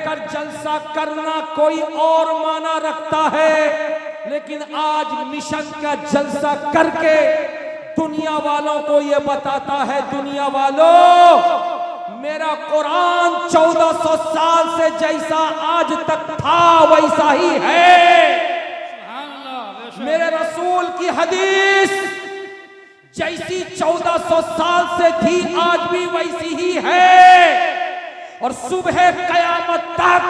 रहकर जलसा करना कोई और माना रखता है, लेकिन आज मिशन का जलसा करके दुनिया वालों को ये बताता है, दुनिया वालों मेरा कुरान 1400 साल से जैसा आज तक था वैसा ही है। मेरे रसूल की हदीस जैसी 1400 साल से थी आज भी वैसी ही है। और सुबह कयामत तक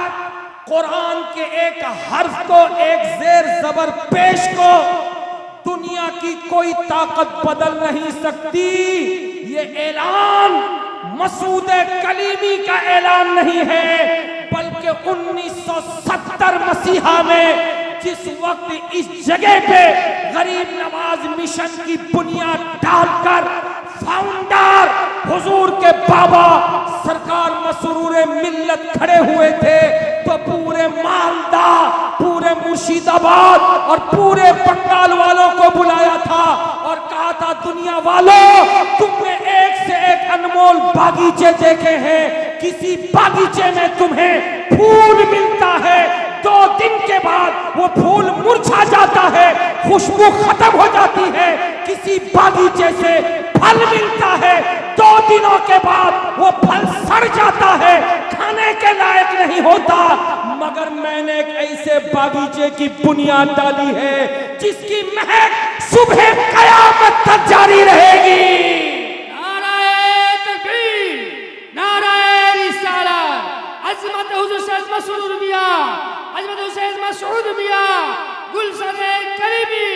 कुरान के एक हर्फ को, एक जेर जबर पेश को दुनिया की कोई ताकत बदल नहीं सकती। ये ऐलान मसूद कलीमी का ऐलान नहीं है, बल्कि 1970 मसीहा में जिस वक्त इस जगह पे गरीब नवाज मिशन की बुनियाद डालकर फाउंडर हुजूर के बाबा सरकार मसरूर मिल्लत खड़े हुए थे, तो पूरे मालदा, पूरे मुर्शिदाबाद और पूरे बंगाल वालों को बुलाया था और कहा था, दुनिया वालों तुमने एक से एक अनमोल बागीचे देखे हैं, किसी बागीचे में तुम्हें फूल मिलता है, 2 दिन के बाद वो फूल मुरझा जाता है, खुशबू खत्म हो जाती है। किसी बागीचे से फल मिलता है, 2 दिनों के बाद वो फल सड़ जाता है, खाने के लायक नहीं होता। मगर मैंने एक ऐसे बागीचे की बुनियाद डाली है जिसकी महक सुबह कयामत तक जारी रहेगी। नाराए तकबीर, नाराए रिसालत, अज़मत हुज़ूर सैयद मसऊद मियां, अज़मत हुसैन मसऊद मियां, गुलशन करीमी,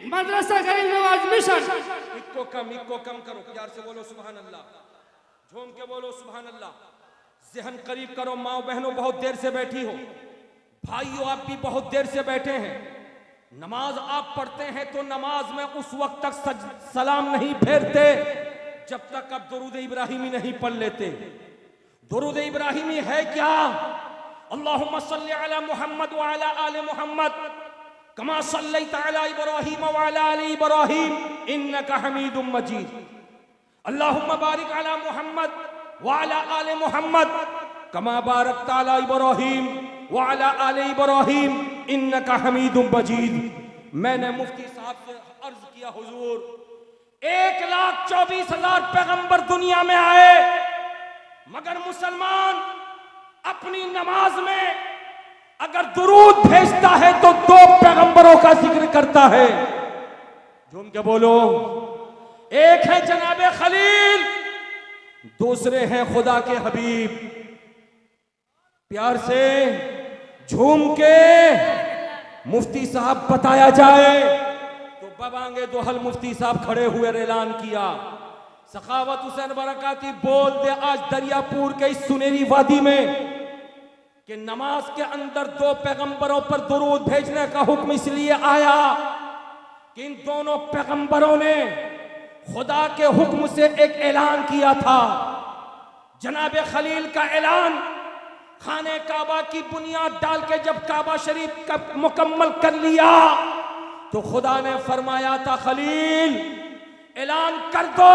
मदरसा गरीब नवाज मिशन। इक्को कम करो, प्यार से बोलो सुभान अल्लाह, झूम के बोलो सुभान अल्लाह। ज़हन करीब करो, माओ बहनों बहुत देर से बैठी हो, भाइयों आप भी बहुत देर से बैठे हैं। नमाज आप पढ़ते हैं तो नमाज में उस वक्त तक सलाम नहीं फेरते जब तक आप दुरूद इब्राहिमी नहीं पढ़ लेते। दुरूद इब्राहिमी है क्या? अल्लाहुम्मा सल्ली अला मुहम्मद व अला आले मुहम्मद कमा सल्लैता अला इब्राहीम व अला आले इब्राहीम इन्नका हमीदुम मजीद। अल्लाहुम्मा बारिक अला मुहम्मद व अला आले मुहम्मद कमा बारकता अला इब्राहीम व अला आले इब्राहीम इन्नका हमीदुम मजीद। मैंने मुफ्ती साहब से अर्ज किया, हुजूर 1,24,000 पैगंबर दुनिया में आए, मगर मुसलमान अपनी नमाज में अगर दुरूद भेजता है तो 2 पैगंबरों का जिक्र करता है। झूम के बोलो, एक है जनाबे खलील, दूसरे हैं खुदा के हबीब। प्यार से झूम के मुफ्ती साहब बताया जाए तो बबांगे दोहल मुफ्ती साहब खड़े हुए ऐलान किया, सखावत हुसैन बरकाती बोल दे आज दरियापुर के इस सुनहरी वादी में कि नमाज के अंदर 2 पैगंबरों पर दुरूद भेजने का हुक्म इसलिए आया कि इन दोनों पैगंबरों ने खुदा के हुक्म से एक ऐलान किया था। जनाबे खलील का ऐलान खाने काबा की बुनियाद डाल के जब काबा शरीफ का मुकम्मल कर लिया तो खुदा ने फरमाया था, खलील ऐलान कर दो,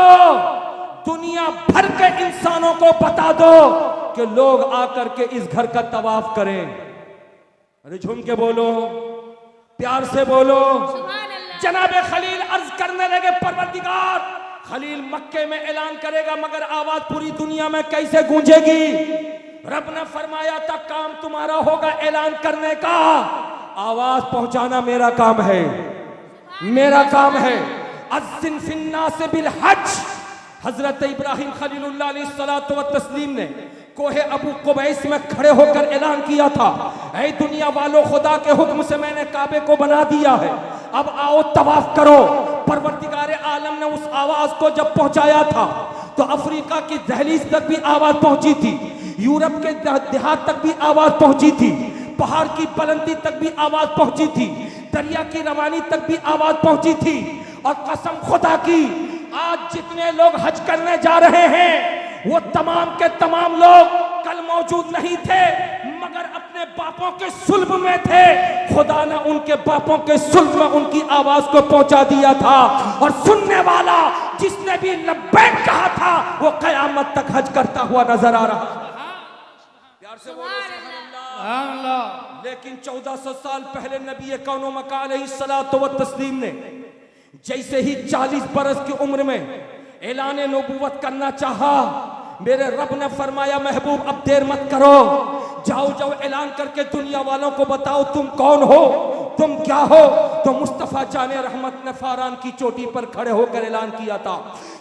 दुनिया भर के इंसानों को बता दो कि लोग आकर के इस घर का तवाफ करें। अरे झूम के बोलो, प्यार से बोलो। जनाबे खलील अर्ज करने लगे, परवरदिगार खलील मक्के में ऐलान करेगा मगर आवाज पूरी दुनिया में कैसे गूंजेगी? रब ने फरमाया था, काम तुम्हारा होगा ऐलान करने का, आवाज पहुंचाना मेरा काम है, मेरा काम है। अज़्ज़िन फिन्नास बिल हज, हजरत इब्राहिम खलीलुल्लाह अलैहिस्सलातु व तस्लीम ने कोहे अबू कुबैस में खड़े होकर ऐलान किया था, ऐ दुनिया वालों खुदा के हुक्म से मैंने काबे को बना दिया है, अब आओ तवाफ करो। परवरदिगार आलम ने उस आवाज को जब पहुंचाया था तो अफ्रीका की दहलीज तक भी आवाज पहुंची थी, यूरोप के देहात तक भी आवाज पहुंची थी, पहाड़ की बुलंदी तक भी आवाज पहुंची थी, दरिया की रवानी तक भी आवाज पहुंची थी। और कसम खुदा की, आज जितने लोग हज करने जा रहे हैं वो तमाम के तमाम लोग कल मौजूद नहीं थे मगर अपने बापों के सुल्ब में थे। खुदा ने उनके बापों के सुल्ब में उनकी आवाज को पहुंचा दिया था और सुनने वाला जिसने भी लब्बैक कहा था वो कयामत तक हज करता हुआ नजर आ रहा। प्यार से बोलो सुभान अल्लाह। सुभान अल्लाह। लेकिन 1400 साल पहले नबी कौनो मका अलैहिस्सलातु व तस्लीम ने जैसे ही 40 बरस की उम्र में ऐलान नबूवत करना चाहा, मेरे रब ने फरमाया महबूब अब देर मत करो, जाओ जाओ ऐलान करके दुनिया वालों को बताओ तुम कौन हो, तुम क्या हो। तो मुस्तफ़ा जाने रहमत ने फारान की चोटी पर खड़े होकर ऐलान किया था,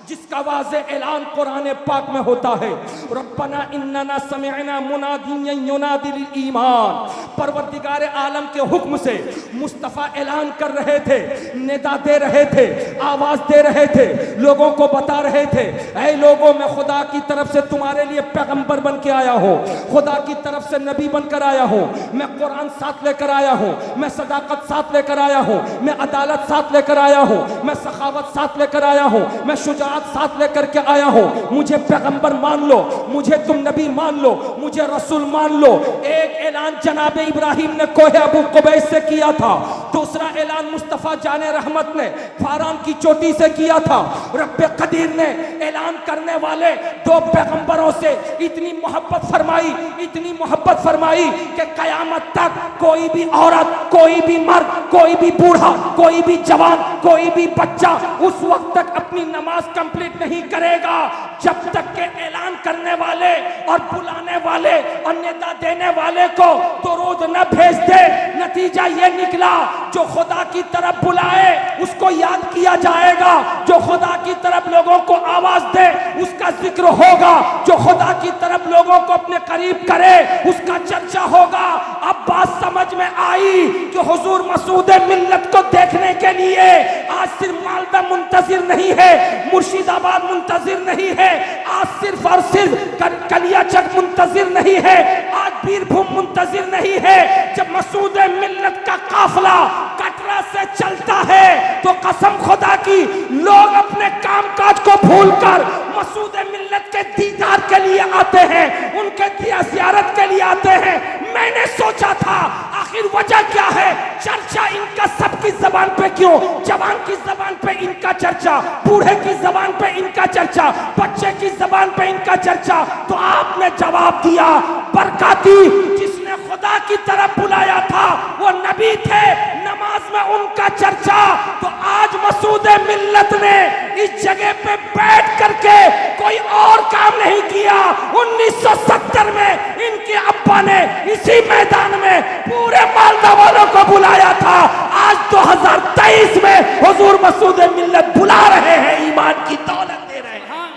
जिसका वाज़े ऐलान कुरान पाक में होता है, रब्बना इन्नना समिअना मुनादियन युनादी लिल ईमान। परवरदिगार आलम के हुक्म से मुस्तफ़ा ऐलान कर रहे थे, निदा दे रहे थे, आवाज दे रहे थे, लोगों को बता रहे थे, ऐ लोगों मैं खुदा की तरफ से तुम्हारे लिए पैगंबर बन के आया हूँ, खुदा की तरफ से नबी बनकर आया हूँ, मैं कुरान साथ लेकर आया हूँ, मैं सदाकत साथ लेकर आया हूँ, मैं अदालत साथ लेकर आया हूँ, मैं सखावत साथ लेकर आया हूँ, मैं शुजाअत साथ लेकर के आया हूँ। मुझे पैगंबर मान लो, मुझे तुम नबी मान लो, मुझे रसूल मान लो। एक ऐलान जनाब इब्राहिम ने कोहे अबू कुबैस से किया था, दूसरा ऐलान मुस्तफ़ा जाने रहमत ने फारान की चोटी से किया था। रब्बे कदीर ने ऐलान करने वाले दो पैगंबरों से इतनी मोहब्बत फरमाई, इतनी मोहब्बत फरमाई कि कयामत तक कोई भी औरत, कोई भी मर्द, कोई भी बूढ़ा, कोई भी जवान, कोई भी बच्चा उस वक्त तक अपनी नमाज कंप्लीट नहीं करेगा जब तक के ऐलान करने वाले और बुलाने वाले और नेता देने वाले को दुरूद न भेज दे। नतीजा ये निकला, जो खुदा की तरफ बुलाए उसको याद किया जाएगा, जो खुदा की तरफ लोगों को आवाज दे उसका जिक्र होगा, जो खुदा की तरफ लोगों को अपने करीब करे उसका चर्चा होगा। अब बात समझ में आई कि हुजूर मसूद मिल्लत को देखने के लिए आज सिर्फ मालदा मुंतजिर नहीं है, मुर्शिदाबाद मुंतजिर नहीं है, आज सिर्फ और सिर्फ कलियाचक मुंतजिर नहीं है, आज बीरभूम मुंतजिर नहीं है। जब मसूद मिल्लत का काफिला कटरा से चलता है तो कसम खुदा की लोग अपने कामकाज को भूलकर मसूद मिल्लत के दीदार के लिए आते हैं, उनके ज़ियारत के लिए आते हैं। मैंने सोचा था आखिर वजह क्या है, चर्चा इनका सबकी जबान पे क्यों, जवान की जबान पे इनका चर्चा, बूढ़े की जबान पे इनका चर्चा, बच्चे की जबान पे इनका चर्चा। तो आपने जवाब दिया, बरकाती जिसने खुदा की तरफ बुलाया था वो नबी थे, नमाज में उनका चर्चा। तो आज मसूद मिल्लत ने इस जगह पे बैठ करके कोई और काम नहीं किया। 1970 में इनके अब्बा ने इसी मैदान में पूरे मालदा वालों को बुलाया था। आज 2023 में हुजूर मसूद मिल्लत बुला रहे हैं, ईमान की दौलत दे रहे हैं।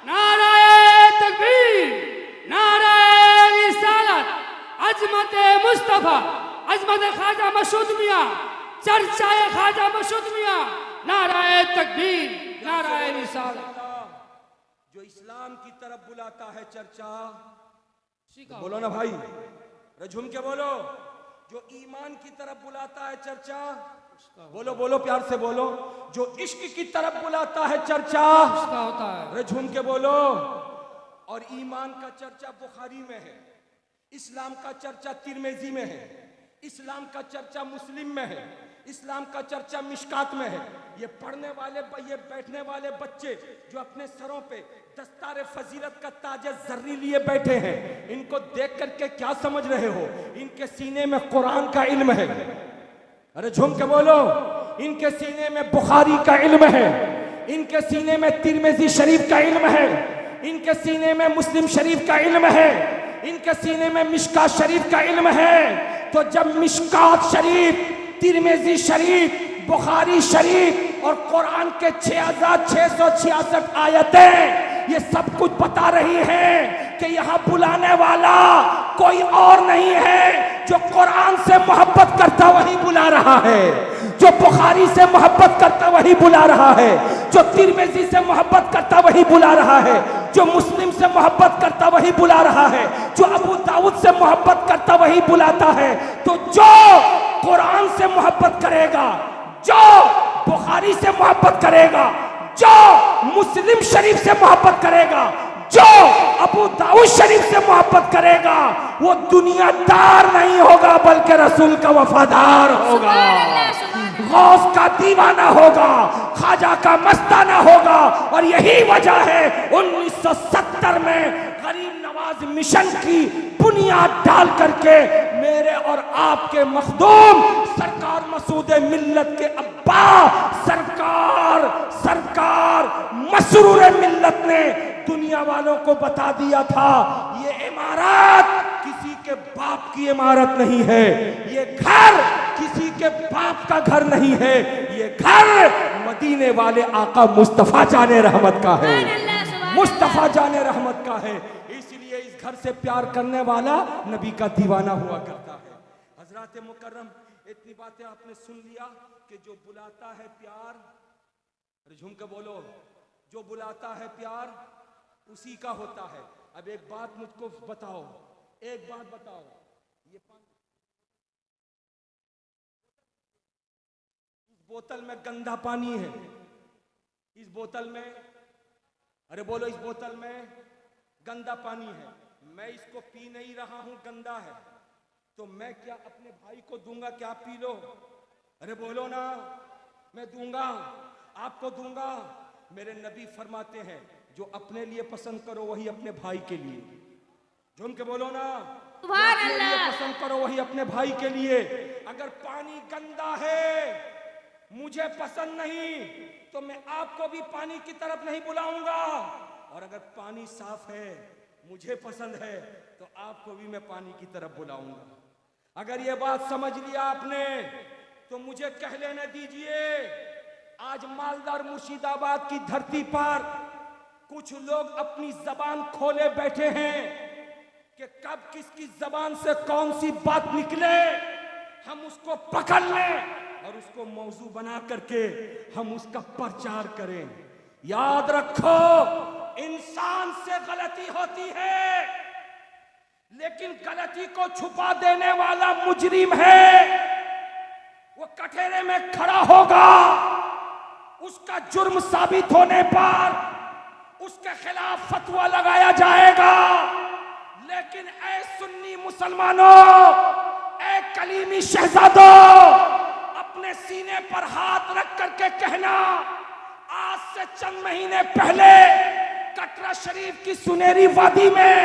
नाराए तकबीर, नाराए रिसालत, अजमत मुस्तफा, अजमत ख्वाजा मसूद मियां, चर्चाए ख्वाजा मसूद मियां, नाराए तकबीर, नाराए रिसालत। जो इस्लाम की तरफ बुलाता है चर्चा, बोलो ना भाई, झूम के बोलो। जो ईमान की तरफ बुलाता है चर्चा, बोलो बोलो प्यार से बोलो। जो इश्क की तरफ बुलाता है चर्चा, होता है, झूम के बोलो। और ईमान का चर्चा बुखारी में है, इस्लाम का चर्चा तिरमिज़ी में है, इस्लाम का चर्चा मुस्लिम में है, इस्लाम का चर्चा मिशकात में है। ये पढ़ने वाले, ये बैठने वाले बच्चे जो अपने सरों पे दस्तार फजीलत का ताज जर्री लिए बैठे हैं, इनको देख करके क्या समझ रहे हो? इनके सीने में कुरान का इल्म है। अरे झूम के बोलो, इनके सीने में बुखारी का इल्म है, इनके सीने में तिरमिज़ी शरीफ का इल्म है, इनके सीने में मुस्लिम शरीफ का इल्म है, इनके सीने में मिशकात शरीफ का इल्म है। तो जब मिशकात शरीफ, तिरमिज़ी शरीफ, बुखारी शरीफ और कुरान के 6666 आयतें ये सब कुछ बता रही हैं कि यहाँ बुलाने वाला कोई और नहीं है। जो कुरान से मोहब्बत करता वही बुला रहा है, जो बुखारी से मोहब्बत करता वही बुला रहा है, जो तिरमिज़ी से मोहब्बत करता वही बुला रहा है, जो मुस्लिम से मोहब्बत करता वही बुला रहा है, जो अबू दाऊद से मोहब्बत करता वही बुलाता है। तो जो कुरान से मोहब्बत करेगा, जो बुखारी से मोहब्बत करेगा, जो मुस्लिम शरीफ से मोहब्बत करेगा, जो अबू दाऊद शरीफ से मोहब्बत करेगा, वो दुनियादार नहीं होगा बल्कि रसूल का वफादार होगा, गौस का दीवाना होगा, ख्वाजा का मस्ताना होगा। और यही वजह है 1970 में गरीब नवाज मिशन की बुनियाद डाल करके मेरे और आपके मखदूम सरकार मसूद मिल्लत के अब्बा सरकार मसरूर मिल्लत ने दुनिया वालों को बता दिया था, ये इमारत किसी के बाप की इमारत नहीं है, ये घर किसी के बाप का घर नहीं है, ये घर मदीने वाले आका मुस्तफा जाने रहमत का है, मुस्तफा जाने रहमत का है। इसलिए इस घर से प्यार करने वाला नबी का दीवाना हुआ करता है। हजरत मुकर्रम, इतनी बातें आपने सुन लिया कि जो बुलाता है प्यार, झूम के बोलो, जो बुलाता है प्यार उसी का होता है। अब एक बात मुझको बताओ, एक बात बताओ, ये इस बोतल में गंदा पानी है, इस बोतल में, अरे बोलो, इस बोतल में गंदा पानी है, मैं इसको पी नहीं रहा हूं, गंदा है, तो मैं क्या अपने भाई को दूंगा क्या पी लो? अरे बोलो ना, मैं दूंगा, आपको दूंगा। मेरे नबी फरमाते हैं जो अपने लिए पसंद करो वही अपने भाई के लिए, झूम के बोलो ना, अपने लिए पसंद करो वही अपने भाई के लिए। अगर पानी गंदा है, मुझे पसंद नहीं, तो मैं आपको भी पानी की तरफ नहीं बुलाऊंगा, और अगर पानी साफ है, मुझे पसंद है, तो आपको भी मैं पानी की तरफ बुलाऊंगा। अगर ये बात समझ लिया आपने, तो मुझे कह लेने दीजिए, आज मालदार मुर्शिदाबाद की धरती पर कुछ लोग अपनी जबान खोले बैठे हैं कि कब किसकी जबान से कौन सी बात निकले, हम उसको पकड़ लें और उसको मौजू बना करके हम उसका प्रचार करें। याद रखो, इंसान से गलती होती है, लेकिन गलती को छुपा देने वाला मुजरिम है, वो कटहरे में खड़ा होगा, उसका जुर्म साबित होने पर उसके खिलाफ फतवा लगाया जाएगा। लेकिन ऐ सुन्नी मुसलमानों, ऐ कलीमी शहजादों, अपने सीने पर हाथ रख करके कहना, आज से चंद महीने पहले कटरा शरीफ की सुनहरी वादी में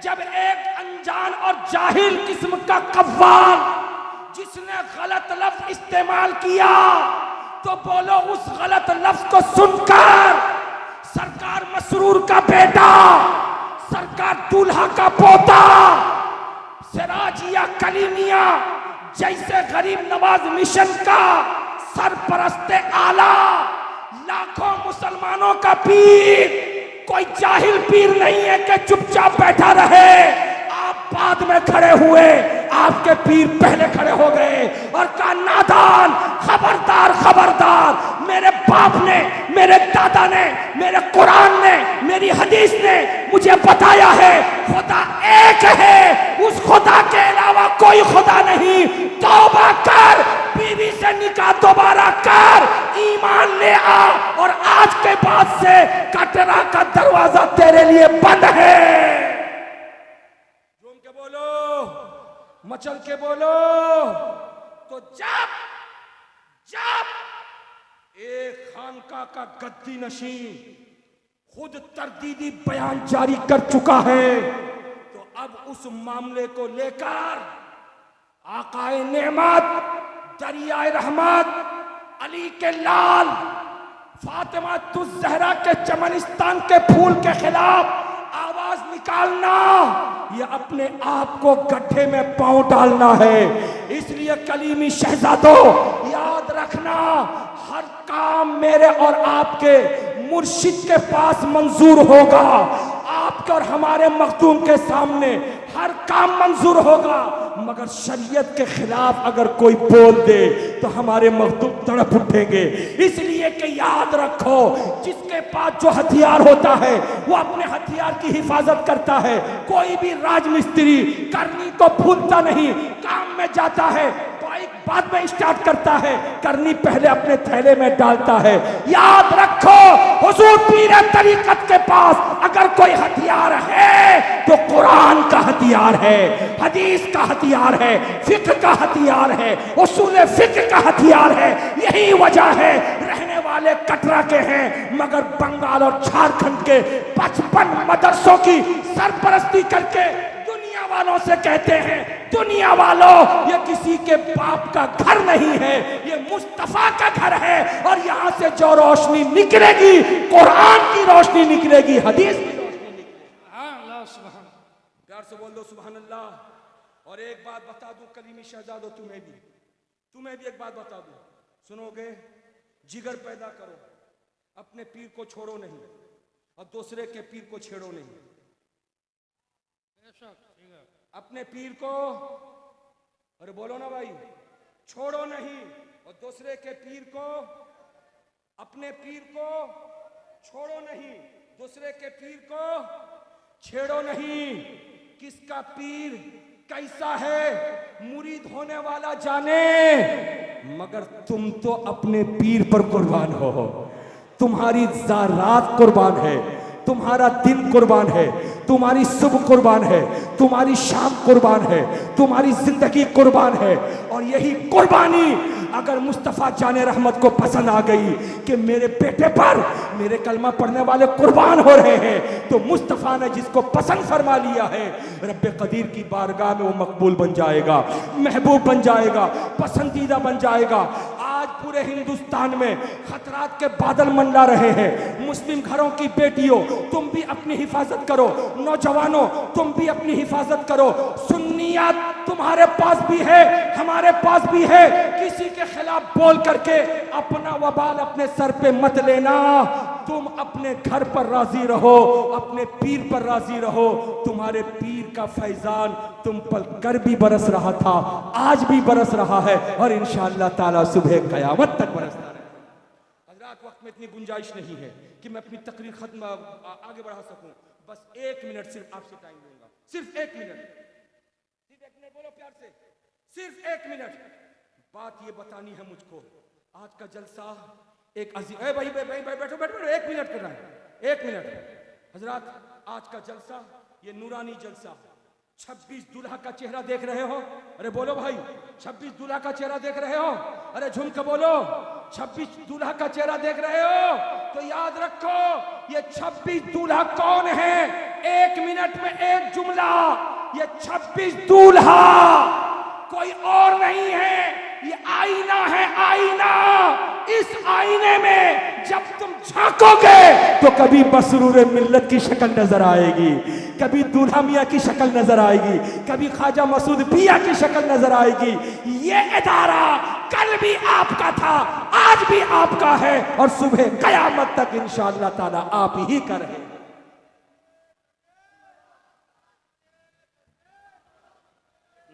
जब एक अनजान और जाहिल किस्म का कव्वाल जिसने गलत लफ्ज इस्तेमाल किया, तो बोलो उस गलत लफ्ज को सुनकर सरकार मसरूर का बेटा, सरकार दूल्हा का पोता, सिराजिया कलीमिया जैसे गरीब नवाज मिशन का सरपरस्ते आला, लाखों मुसलमानों का पीर, कोई जाहिल पीर नहीं है कि चुपचाप बैठा रहे। आप बाद में खड़े हुए, आपके पीर पहले खड़े हो गए और कहा, नादान, खबरदार खबरदार, मेरे बाप ने, मेरे दादा ने, मेरे कुरान ने, मेरी हदीस ने मुझे बताया है खुदा एक है, उस खुदा के अलावा कोई खुदा नहीं। तौबा कर, बीवी से निकाह दोबारा कर, ईमान ले आ, और आज के बाद से कटरा का दरवाजा तेरे लिए बंद है। झूम के बोलो, मचल के बोलो। तो जब एक खानका का गद्दी नशीं खुद तरदीदी बयान जारी कर चुका है, तो अब उस मामले को लेकर आकाए नेमत, दरियाए रहमत, अली के लाल, फातिमा तुज जहरा के चमनिस्तान के फूल के खिलाफ आवाज निकालना, यह अपने आप को गड्ढे में पांव डालना है। इसलिए कलीमी शहजादों, याद रखना, हर काम मेरे और आपके मुर्शिद के पास मंजूर होगा। आपके और हमारे मखदूम के सामने हर काम मंजूर होगा, मगर शरीयत के खिलाफ अगर कोई बोल दे तो हमारे मखदूम तड़प उठेंगे। इसलिए कि याद रखो, जिसके पास जो हथियार होता है वो अपने हथियार की हिफाजत करता है। कोई भी राजमिस्त्री करनी तो भूलता नहीं, काम में जाता है, बाइक बाद में स्टार्ट करता है, करनी पहले अपने थैले में डालता है। याद रखो, हुजूर पीर तरीकत के पास अगर कोई हथियार है तो कुरान का हथियार है, हदीस का हथियार है, फिक्र का हथियार है, उसूल फिक्र का हथियार है। यही वजह है रहने वाले कटरा के हैं, मगर बंगाल और झारखंड के 55 मदरसों की सरपरस्ती करके दुनिया वालों से कहते हैं, दुनिया वालों ये किसी के बाप का घर नहीं है, ये मुस्तफा का घर है। और यहां से जो रोशनी निकलेगी, कुरान की रोशनी निकलेगी, हदीस की रोशनी निकलेगी। प्यार से बोल दो सुभान अल्लाह। और एक बात बता दूं कलीमी शहजादो, तुम्हें भी एक बात बता दूं, सुनोगे? जिगर पैदा करो, अपने पीर को छोड़ो नहीं और दूसरे के पीर को छेड़ो नहीं। अपने पीर को, अरे बोलो ना भाई, छोड़ो नहीं और दूसरे के पीर को, अपने पीर को छोड़ो नहीं, दूसरे के पीर को छेड़ो नहीं। किसका पीर कैसा है मुरीद होने वाला जाने, मगर तुम तो अपने पीर पर कुर्बान हो। तुम्हारी रात कुर्बान है, तुम्हारा दिन कुर्बान है, तुम्हारी सुबह कुर्बान है, तुम्हारी शाम कुर्बान है, तुम्हारी जिंदगी कुर्बान है। और यही कुर्बानी अगर मुस्तफ़ा जाने रहमत को पसंद आ गई कि मेरे बेटे पर मेरे कलमा पढ़ने वाले कुर्बान हो रहे हैं, तो मुस्तफ़ा ने जिसको पसंद फरमा लिया है, रब्बे कदीर की बारगाह में वो मकबूल बन जाएगा, महबूब बन जाएगा, पसंदीदा बन जाएगा। आज पूरे हिंदुस्तान में खतरात के बादल मंडरा रहे हैं। मुस्लिम घरों की बेटियों, तुम भी अपनी हिफाजत करो, नौजवानों तुम भी अपनी हिफाजत करो। सुन्नियत तुम्हारे पास भी है, हमारे पास भी है। किसी के खिलाफ बोल करके अपना वबाल अपने सर पे मत लेना। तुम अपने घर पर राजी रहो, अपने पीर पर राजी रहो। तुम्हारे पीर का फैजान तुम पर कर भी बरस रहा था, आज भी बरस रहा है और इंशाअल्लाह ताला सुबह कयामत तक बरसता रहेगा। हज़रात, वक्त में इतनी गुंजाइश नहीं है कि मैं अपनी तकरीर खत्म आगे बढ़ा सकूं। बस 1 मिनट सिर्फ आपसे टाइम दूंगा, सिर्फ 1 मिनट, सिर्फ 1 मिनट, बोलो प्यार से, सिर्फ 1 मिनट। बात ये बतानी है मुझको, आज का जलसा एक अजीम, भाई बैठो, 1 मिनट कर रहा है, 1 मिनट। हजरात, आज का जलसा ये नूरानी जलसा, 26 दूल्हा का चेहरा देख रहे हो? अरे बोलो भाई, 26 दूल्हा का चेहरा देख रहे हो? अरे झूम के बोलो, 26 दूल्हा का चेहरा देख रहे हो? तो याद रखो, ये 26 दूल्हा कौन है? 1 मिनट में एक जुमला, ये 26 दूल्हा कोई और नहीं है, ये आईना है, आईना। इस आईने में जब तुम झांकोगे तो कभी मसरूर मिल्लत की शक्ल नजर आएगी, कभी दूल्हा मियां की शक्ल नजर आएगी, कभी ख्वाजा मसूद पिया की शक्ल नजर आएगी। ये इदारा कल भी आपका था, आज भी आपका है और सुबह कयामत तक इंशाअल्लाह ताला आप ही का रहेगा।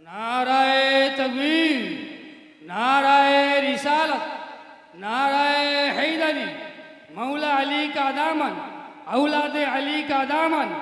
नाराए तकबीर, नाराए रिसालत, नाराए हैदरी, मौला अली का दामन, औलाद अली का दामन।